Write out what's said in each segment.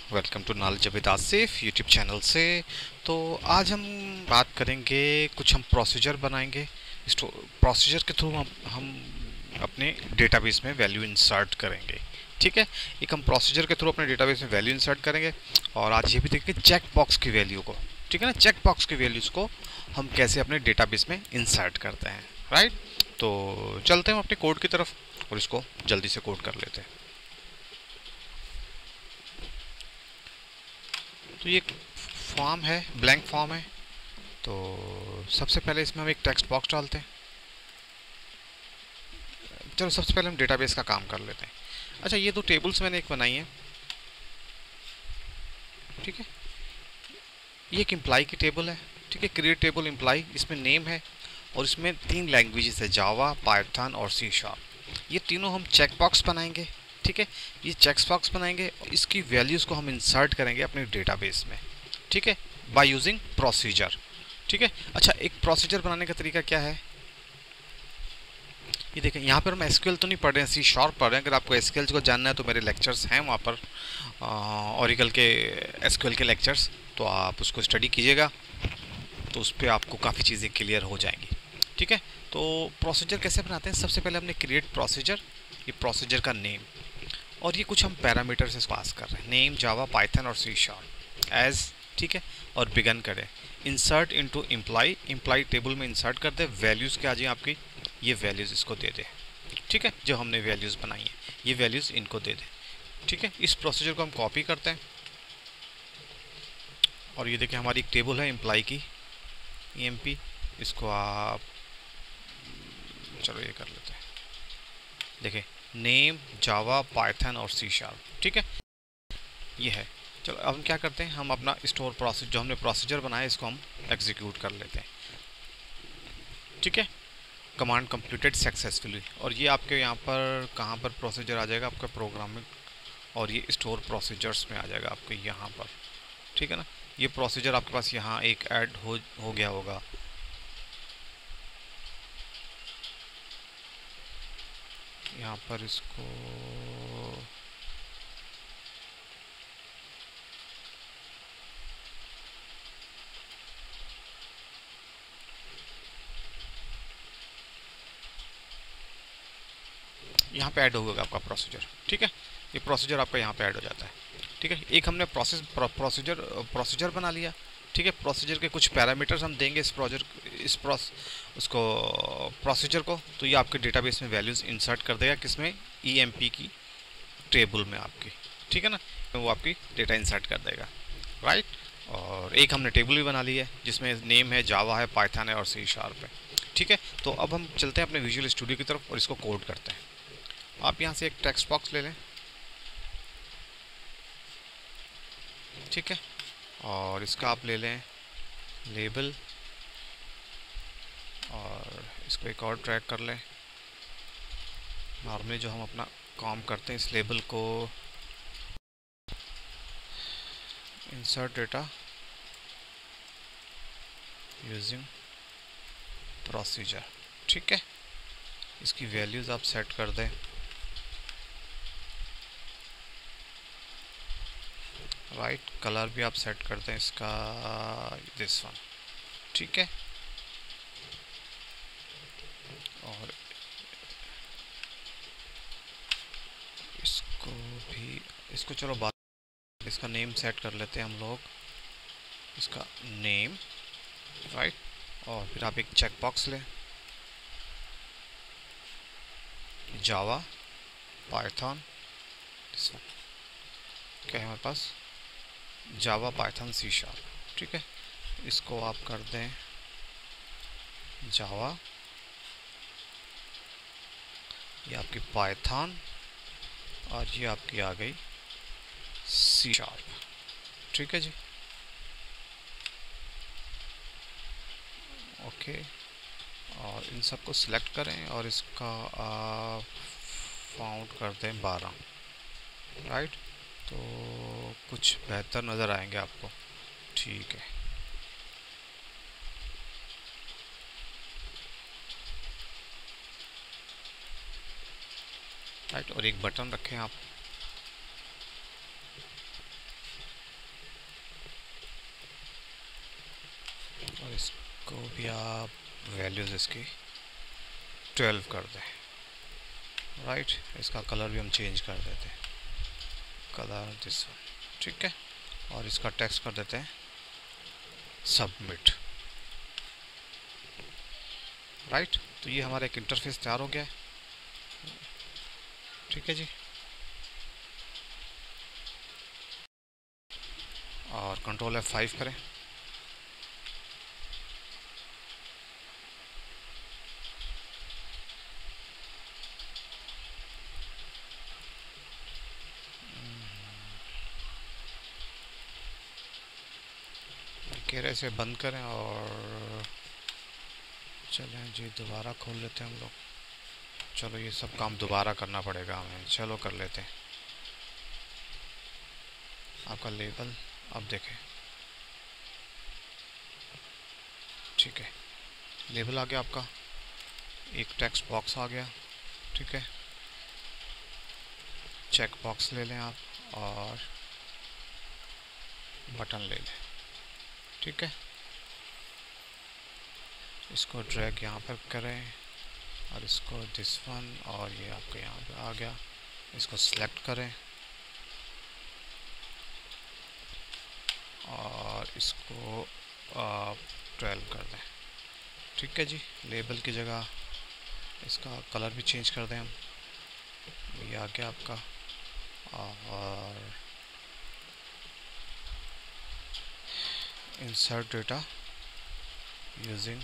Welcome to knowledge with Asif YouTube channel से। तो आज हम बात करेंगे, कुछ हम प्रोसीजर बनाएंगे। इस प्रोसीजर के थ्रू हम अपने डेटाबेस में वैल्यू इंसर्ट करेंगे। ठीक है, एक हम प्रोसीजर के थ्रू अपने डेटाबेस में वैल्यू इंसर्ट करेंगे और आज ये भी देखेंगे चेक बॉक्स की वैल्यू को। ठीक है ना, चेक बॉक्स की वैल्यूज़ को हम कैसे अपने डेटाबेस में इंसर्ट करते हैं। राइट, तो चलते हैं अपने कोड की तरफ और इसको जल्दी से कोड कर लेते हैं। तो ये फॉर्म है, ब्लैंक फॉर्म है। तो सबसे पहले इसमें हम एक टेक्स्ट बॉक्स डालते हैं। चलो सबसे पहले हम डेटाबेस का काम कर लेते हैं। अच्छा, ये दो टेबल्स मैंने एक बनाई है। ठीक है, ये एक इम्प्लाई की टेबल है। ठीक है, क्रिएट टेबल इम्प्लाई, इसमें नेम है और इसमें 3 लैंग्वेजेस है, जावा, पाइथन और सी शार्प। ये तीनों हम चेक बॉक्स बनाएंगे। ठीक है, ये चेक बॉक्स बनाएंगे और इसकी वैल्यूज़ को हम इंसर्ट करेंगे अपने डेटाबेस में। ठीक है, बाय यूजिंग प्रोसीजर। ठीक है, अच्छा एक प्रोसीजर बनाने का तरीका क्या है, ये देखें। यहाँ पर हम एसक्यूएल तो नहीं पढ़ रहे हैं, सी शार्प पढ़ रहे हैं। अगर आपको एसक्यूएल को जानना है तो मेरे लेक्चर्स हैं वहाँ पर, ओरेकल के एसक्यूएल के लेक्चर्स, तो आप उसको स्टडी कीजिएगा, तो उस पर आपको काफ़ी चीज़ें क्लियर हो जाएंगी। ठीक है, तो प्रोसीजर कैसे बनाते हैं, सबसे पहले हमने क्रिएट प्रोसीजर, ये प्रोसीजर का नेम और ये कुछ हम पैरामीटर से पास कर रहे हैं, नेम, जावा, पाइथन और सी शार्प एज। ठीक है, और बिगन करें insert into imply, imply table में इंसर्ट कर दे, वैल्यूज़ क्या आ जाए आपकी, ये वैल्यूज़ इसको दे दे। ठीक है, जो हमने वैल्यूज़ बनाई हैं ये वैल्यूज़ इनको दे दे। ठीक है, इस प्रोसीजर को हम कॉपी करते हैं और ये देखिए हमारी एक टेबल है इम्प्लाई की, EMP। इसको आप, चलो ये कर लेते हैं, देखिए नेम, जावा, पाइथन और सी शार्प। ठीक है, ये है। चलो अब हम क्या करते हैं, हम अपना स्टोर प्रोसीजर, जो हमने प्रोसीजर बनाया इसको हम एग्जीक्यूट कर लेते हैं। ठीक है, कमांड कंप्लीटेड सक्सेसफुली, और ये आपके यहाँ पर कहाँ पर प्रोसीजर आ जाएगा, आपका प्रोग्रामिंग, और ये स्टोर प्रोसीजर्स में आ जाएगा आपके यहाँ पर। ठीक है ना, ये प्रोसीजर आपके पास यहाँ एक ऐड हो गया होगा। यहाँ पर इसको यहाँ पे ऐड होगा आपका प्रोसीजर। ठीक है, ये प्रोसीजर आपका यहाँ पे ऐड हो जाता है। ठीक है, एक हमने प्रोसीजर बना लिया। ठीक है, प्रोसीजर के कुछ पैरामीटर्स हम देंगे उसको प्रोसीजर को, तो ये आपके डेटाबेस में वैल्यूज़ इंसर्ट कर देगा, किसमें, EMP की टेबल में आपकी। ठीक है ना, तो वो आपकी डेटा इंसर्ट कर देगा। राइट, और एक हमने टेबल भी बना ली है जिसमें नेम है, जावा है, पाइथन है और सी शार्प है। ठीक है, तो अब हम चलते हैं अपने विजुअल स्टूडियो की तरफ और इसको कोड करते हैं। आप यहाँ से एक टेक्स्ट बॉक्स ले लें। ठीक है, और इसका आप ले लें लेबल, और इसको एक और ट्रैक कर लें। नॉर्मली जो हम अपना काम करते हैं, इस लेबल को इंसर्ट डेटा यूजिंग प्रोसीजर। ठीक है, इसकी वैल्यूज़ आप सेट कर दें। राइट, कलर भी आप सेट कर दें इसका, दिस वन। ठीक है, और इसको भी, इसको चलो बात, इसका नेम सेट कर लेते हैं हम लोग, इसका नेम। राइट, और फिर आप एक चेक बॉक्स लें, जावा, पाइथन, दिस वन। क्या है हमारे पास, जावा, पाइथन, सी शार्प। ठीक है, इसको आप कर दें जावा, ये आपकी पाइथन, और ये आपकी आ गई सी शार्प। ठीक है जी, ओके, और इन सबको सिलेक्ट करें और इसका फाउंड कर दें 12। राइट, तो कुछ बेहतर नज़र आएंगे आपको। ठीक है, राइट, और एक बटन रखें आप, इसको भी आप वैल्यूज़ इसकी 12 कर दें, राइट। इसका कलर भी हम चेंज कर देते हैं, कलर दिस वन, ठीक है। और इसका टेक्स्ट कर देते हैं सबमिट, राइट। तो ये हमारा एक इंटरफेस तैयार हो गया है, ठीक है जी। और कंट्रोल F5 करें, कैरे से बंद करें और चलें जी दोबारा खोल लेते हैं हम लोग। चलो ये सब काम दोबारा करना पड़ेगा हमें, चलो कर लेते हैं। आपका लेबल अब देखें, ठीक है, लेबल आ गया आपका, एक टेक्स्ट बॉक्स आ गया, ठीक है। चेक बॉक्स ले लें आप और बटन ले लें, ठीक है। इसको ड्रैग यहाँ पर करें और इसको दिस वन, और ये आपके यहाँ पे आ गया, इसको सिलेक्ट करें और इसको 12 कर दें, ठीक है जी। लेबल की जगह इसका कलर भी चेंज कर दें हम, ये आ गया आपका। और insert data using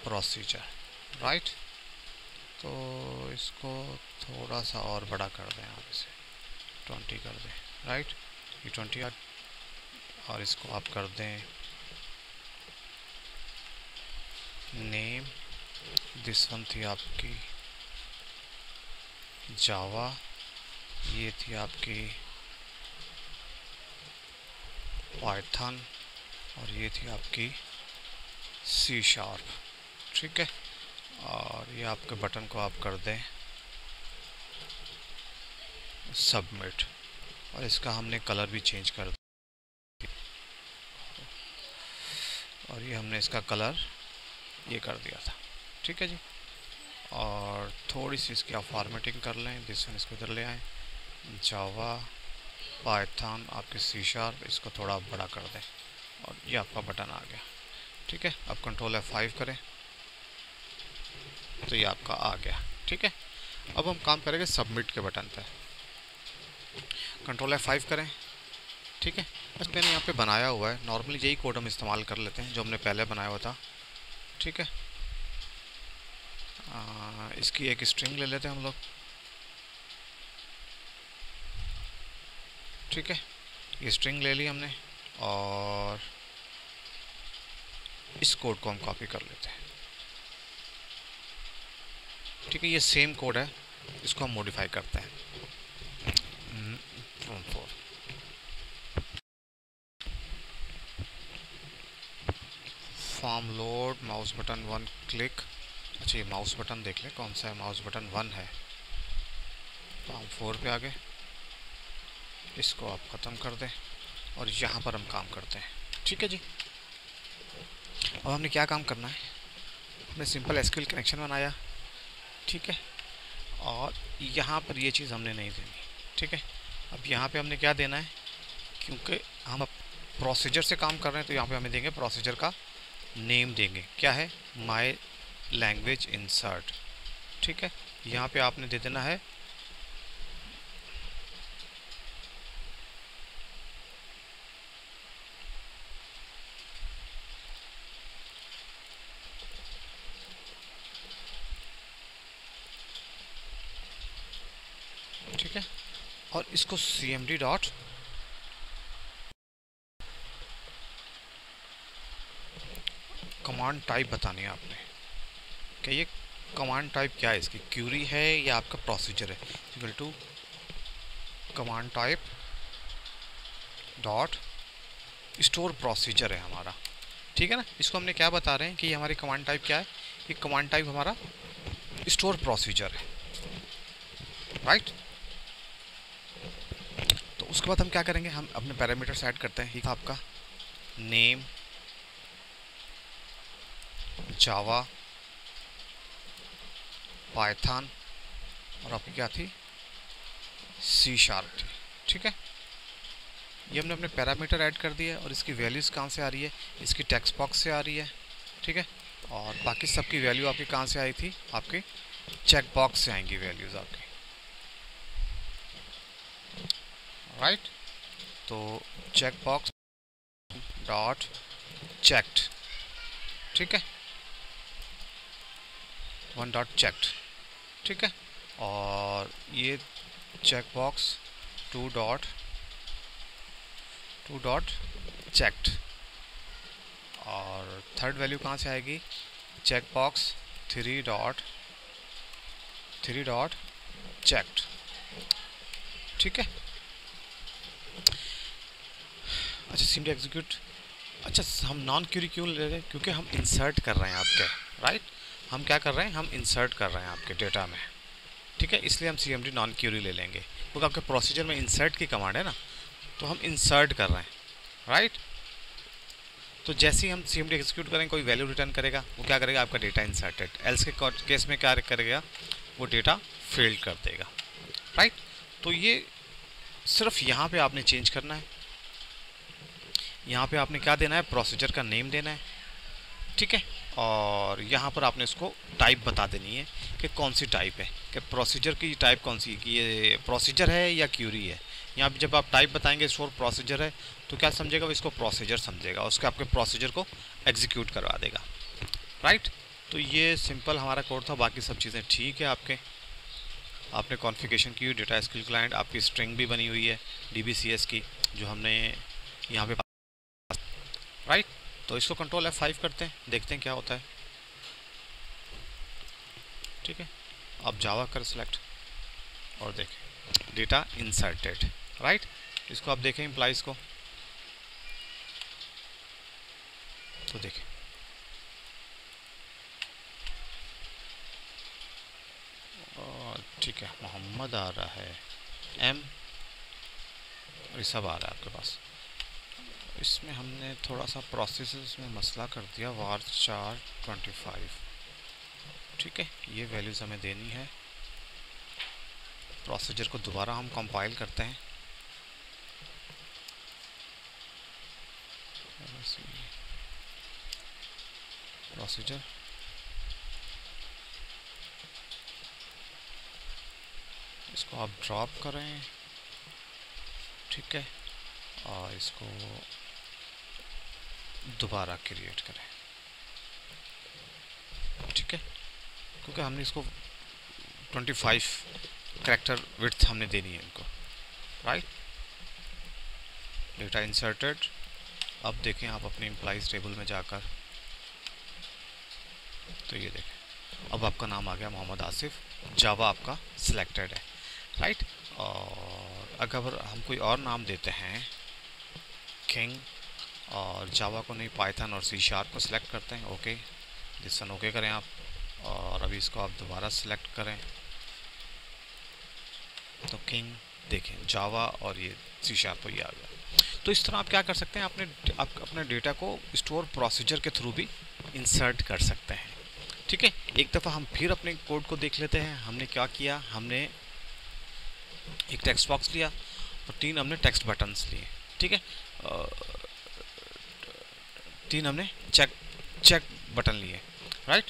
procedure, right. तो इसको थोड़ा सा और बड़ा कर दें, आप इसे 20 कर दें, राइट। ये 20 और इसको आप कर दें नेम, दिस वन थी आपकी जावा, ये थी आपकी पाइथन, और ये थी आपकी C#, ठीक है। और ये आपके बटन को आप कर दें सबमिट, और इसका हमने कलर भी चेंज कर दिया, और ये हमने इसका कलर ये कर दिया था, ठीक है जी। और थोड़ी सी इसकी आप फॉर्मेटिंग कर लें, दिस वन इसको इधर ले आएँ, जावा पाइथन आपके C#, इसको थोड़ा बड़ा कर दें, और ये आपका बटन आ गया, ठीक है। अब कंट्रोल F5 करें तो ये आपका आ गया, ठीक है। अब हम काम करेंगे सबमिट के बटन पे, कंट्रोल F5 करें, ठीक है। बस मैंने यहाँ पे बनाया हुआ है, नॉर्मली यही कोड हम इस्तेमाल कर लेते हैं जो हमने पहले बनाया हुआ था, ठीक है। इसकी एक स्ट्रिंग ले लेते हैं हम लोग, ठीक है। ये स्ट्रिंग ले ली हमने और इस कोड को हम कॉपी कर लेते हैं, ठीक है। ये सेम कोड है, इसको हम मॉडिफाई करते हैं। Form load, mouse button 1 click, अच्छा ये माउस बटन देख लें कौन सा है, माउस बटन 1 है, तो हम 4 पे आ गए, इसको आप ख़त्म कर दें और यहाँ पर हम काम करते हैं, ठीक है जी। अब हमने क्या काम करना है, हमने सिंपल SQL कनेक्शन बनाया, ठीक है। और यहाँ पर ये चीज़ हमने नहीं देनी, ठीक है। अब यहाँ पे हमने क्या देना है, क्योंकि हम अब प्रोसीजर से काम कर रहे हैं तो यहाँ पे हमें देंगे प्रोसीजर का नेम, देंगे क्या है, माय लैंग्वेज इंसर्ट, ठीक है। यहाँ पे आपने दे देना है ठीक है। और इसको cmd डॉट कमांड टाइप बतानी है आपने, क्या ये कमांड टाइप क्या है, इसकी क्यूरी है या आपका प्रोसीजर है, equal to command type dot store procedure है हमारा, ठीक है ना। इसको हमने क्या बता रहे हैं कि हमारी कमांड टाइप क्या है, ये कमांड टाइप हमारा स्टोर प्रोसीजर है, राइट। तो उसके बाद हम क्या करेंगे, हम अपने पैरामीटर्स ऐड करते हैं, आपका नेम, जावा, पाइथन और आपकी क्या थी, सी शार्प थी। ठीक है, ये हमने अपने पैरामीटर ऐड कर दिए और इसकी वैल्यूज़ कहाँ से आ रही है, इसकी टेक्स्ट बॉक्स से आ रही है। ठीक है, और बाकी सबकी वैल्यू आपकी कहाँ से आई थी, आपके चेक बॉक्स से आएंगी वैल्यूज़ आपकी। राइट, तो चेक बॉक्स डॉट चेक्ड, ठीक है, 1 डॉट चेक्ड। ठीक है, और ये चेक बॉक्स 2 डॉट चेक्ड, और थर्ड वैल्यू कहाँ से आएगी, चेक बॉक्स 3 डॉट चेक्ड। ठीक है, अच्छा सीएमडी एग्जीक्यूट। अच्छा, हम नॉन क्यूरी क्यों ले रहे हैं, क्योंकि हम इंसर्ट कर रहे हैं आपके, राइट, हम क्या कर रहे हैं, हम इंसर्ट कर रहे हैं आपके डेटा में। ठीक है, इसलिए हम सीएमडी नॉन क्यूरी ले लेंगे, क्योंकि आपके प्रोसीजर में इंसर्ट की कमांड है ना, तो हम इंसर्ट कर रहे हैं। राइट, तो जैसे ही हम सीएमडी एग्जीक्यूट करेंगे, कोई वैल्यू रिटर्न करेगा, वो क्या करेगा, आपका डेटा इंसर्टेड। एल्स के केस में क्या करेगा, वो डेटा फेल्ड कर देगा। राइट, तो ये सिर्फ यहाँ पे आपने चेंज करना है, यहाँ पे आपने क्या देना है, प्रोसीजर का नेम देना है। ठीक है, और यहाँ पर आपने इसको टाइप बता देनी है कि कौन सी टाइप है, कि प्रोसीजर की टाइप कौन सी, कि ये प्रोसीजर है या क्यूरी है। यहाँ पे जब आप टाइप बताएंगे स्टोर प्रोसीजर है, तो क्या समझेगा वो, इसको प्रोसीजर समझेगा, उसके आपके प्रोसीजर को एग्जीक्यूट करवा देगा। राइट, तो ये सिंपल हमारा कोड था, बाकी सब चीज़ें ठीक है आपके। आपने कॉन्फ़िगरेशन की हुई, डेटा एसक्यूएल क्लाइंट, आपकी स्ट्रिंग भी बनी हुई है DBCS की, जो हमने यहाँ पे। राइट, तो इसको कंट्रोल F5 करते हैं, देखते हैं क्या होता है। ठीक है, अब जावा कर सिलेक्ट और देखें डेटा इंसर्टेड। राइट, इसको आप देखें एम्प्लॉइज़ को, तो देखें ठीक है, मोहम्मद आ रहा है, M, ये सब आ रहा है आपके पास। इसमें हमने थोड़ा सा प्रोसेस में मसला कर दिया, var 25। ठीक है, ये वैल्यूज़ हमें देनी है। प्रोसीजर को दोबारा हम कंपाइल करते हैं, प्रोसीजर इसको आप ड्रॉप करें। ठीक है, और इसको दोबारा क्रिएट करें। ठीक है, क्योंकि हमने इसको 25 कैरेक्टर विड्थ हमने देनी है इनको। Right, data inserted. अब देखें आप अपने एम्प्लॉइज़ टेबल में जाकर, तो ये देखें अब आपका नाम आ गया मोहम्मद आसिफ, जावा आपका सिलेक्टेड है। राइट, और अगर हम कोई और नाम देते हैं, किंग, और जावा को नहीं, पाइथन और सी शार्प को सिलेक्ट करते हैं। ओके, दिसन ओके करें आप, और अभी इसको आप दोबारा सिलेक्ट करें, तो किंग देखें जावा और ये सी शार्प ये आ गया। तो इस तरह आप क्या कर सकते हैं, आप अपने डेटा को स्टोर प्रोसीजर के थ्रू भी इंसर्ट कर सकते हैं। ठीक है, एक दफ़ा हम फिर अपने कोड को देख लेते हैं। हमने क्या किया, हमने एक टेक्स्ट बॉक्स लिया और 3 हमने टेक्स्ट बटन्स लिए। ठीक है, 3 हमने चेक बटन लिए। राइट,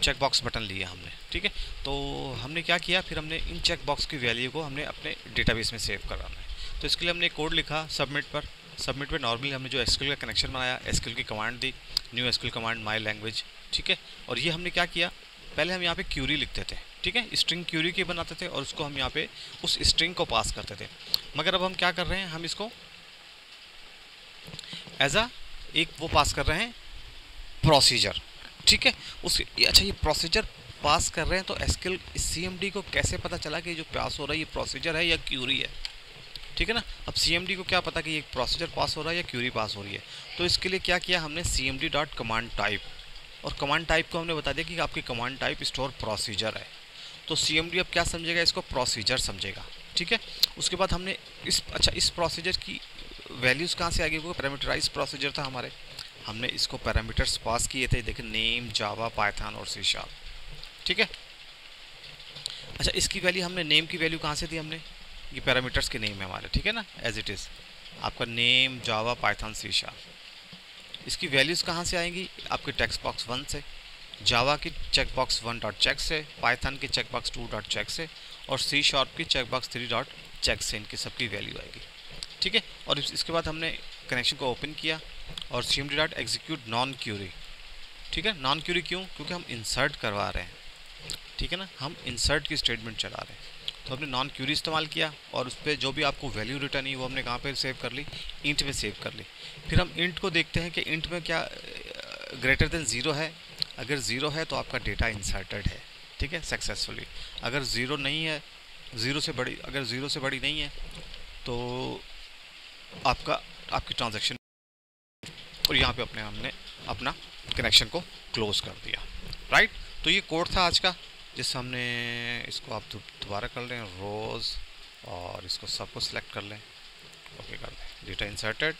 चेक बॉक्स बटन लिए हमने। ठीक है, तो हमने क्या किया, फिर हमने इन चेक बॉक्स की वैल्यू को हमने अपने डेटाबेस में सेव कराना है। तो इसके लिए हमने कोड लिखा सबमिट पर। सबमिट पे नॉर्मली हमने जो एसक्यूएल का कनेक्शन बनाया, एसक्यूएल की command the, new SQL command my language. ठीक है, और ये हमने क्या किया, पहले हम यहाँ पे क्यूरी लिखते थे। ठीक है, स्ट्रिंग क्यूरी की बनाते थे और उसको हम यहाँ पे उस स्ट्रिंग को पास करते थे। मगर अब हम क्या कर रहे हैं, हम इसको एज अ एक वो पास कर रहे हैं प्रोसीजर। ठीक है, अच्छा ये प्रोसीजर पास कर रहे हैं, तो एसक्यूएल सीएमडी को कैसे पता चला कि जो पास हो रहा है ये प्रोसीजर है या क्यूरी है। ठीक है ना, अब सीएमडी को क्या पता कि ये प्रोसीजर पास हो रहा है या क्यूरी पास हो रही है। तो इसके लिए क्या किया हमने, cmd डॉट कमांड टाइप, और कमांड टाइप को हमने बता दिया कि आपकी कमांड टाइप स्टोर प्रोसीजर है। तो सीएमडी अब क्या समझेगा, इसको प्रोसीजर समझेगा। ठीक है, उसके बाद हमने इस प्रोसीजर की वैल्यूज़ कहाँ से आ गई, वो पैरामीटराइज प्रोसीजर था हमारे। हमने इसको पैरामीटर्स पास किए थे, देखिए नेम, जावा, पाइथन और सी शार्प, ठीक है। अच्छा, इसकी वैल्यू हमने, नेम की वैल्यू कहाँ से दी हमने, ये पैरामीटर्स के नेम है हमारे, ठीक है ना, एज इट इज़ आपका नेम, जावा, पाइथन, सी शार्प। इसकी वैल्यूज़ कहाँ से आएंगी, आपके टेक्स्ट बॉक्स 1 से, जावा की चेक बॉक्स 1 डॉट चेक से, पाइथन की चेक बॉक्स 2 डॉट चेक से और सी शार्प की चेक बॉक्स 3 डॉट चेक से, इनकी सबकी वैल्यू आएगी, ठीक है। और इसके बाद हमने कनेक्शन को ओपन किया और cmd dot execute non query, ठीक है। नॉन क्यूरी क्यों, क्योंकि हम इंसर्ट करवा रहे हैं, ठीक है ना, हम इंसर्ट की स्टेटमेंट चला रहे हैं, तो हमने नॉन क्यूरी इस्तेमाल किया और उस पर जो भी आपको वैल्यू रिटर्न हुई वो हमने कहाँ पे सेव कर ली, इंट में सेव कर ली। फिर हम इंट को देखते हैं कि इंट में क्या ग्रेटर देन 0 है, अगर 0 है तो आपका डेटा इंसर्टेड है, ठीक है, सक्सेसफुली। अगर 0 नहीं है, 0 से बड़ी, अगर 0 से बड़ी नहीं है तो आपकी ट्रांजैक्शन, और यहाँ पे हमने अपना कनेक्शन को क्लोज कर दिया, राइट। तो ये कोड था आज का, जिससे हमने, इसको आप दोबारा कर लें, रोज़, और इसको सबको सिलेक्ट कर लें, ओके कर दें, डेटा इंसर्टेड।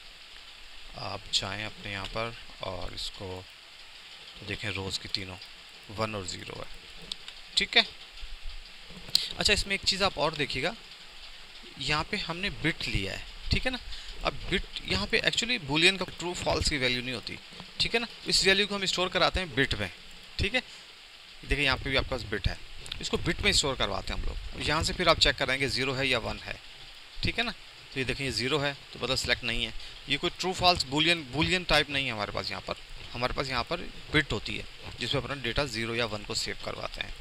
आप जाएं अपने यहाँ पर और इसको देखें, रोज़ की तीनों 1 और 0 है, ठीक है। अच्छा, इसमें एक चीज़ आप और देखिएगा, यहाँ पे हमने बिट लिया है, ठीक है ना। अब बिट यहाँ पे एक्चुअली बूलियन का ट्रू फॉल्स की वैल्यू नहीं होती, ठीक है ना, इस वैल्यू को हम स्टोर कराते हैं बिट में, ठीक है। देखिए यहाँ पे भी आपके पास बिट है, इसको बिट में स्टोर करवाते हैं हम लोग। यहाँ से फिर आप चेक कराएंगे 0 है या 1 है, ठीक है ना। तो ये देखिए 0 है तो मतलब सेलेक्ट नहीं है, ये कोई ट्रू फॉल्स बूलियन टाइप नहीं है हमारे पास। यहाँ पर हमारे पास यहाँ पर बिट होती है जिसमें अपना डेटा 0 या 1 को सेव करवाते हैं,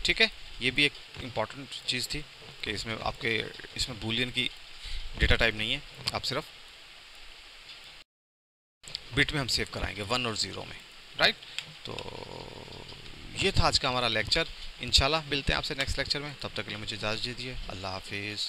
ठीक है। ये भी एक इम्पॉर्टेंट चीज़ थी कि इसमें बूलियन की डेटा टाइप नहीं है, आप सिर्फ बिट में हम सेव कराएंगे 1 और 0 में, राइट। तो ये था आज का हमारा लेक्चर, इंशाल्लाह मिलते हैं आपसे नेक्स्ट लेक्चर में, तब तक के लिए मुझे इजाज़त दीजिए, अल्लाह हाफिज़।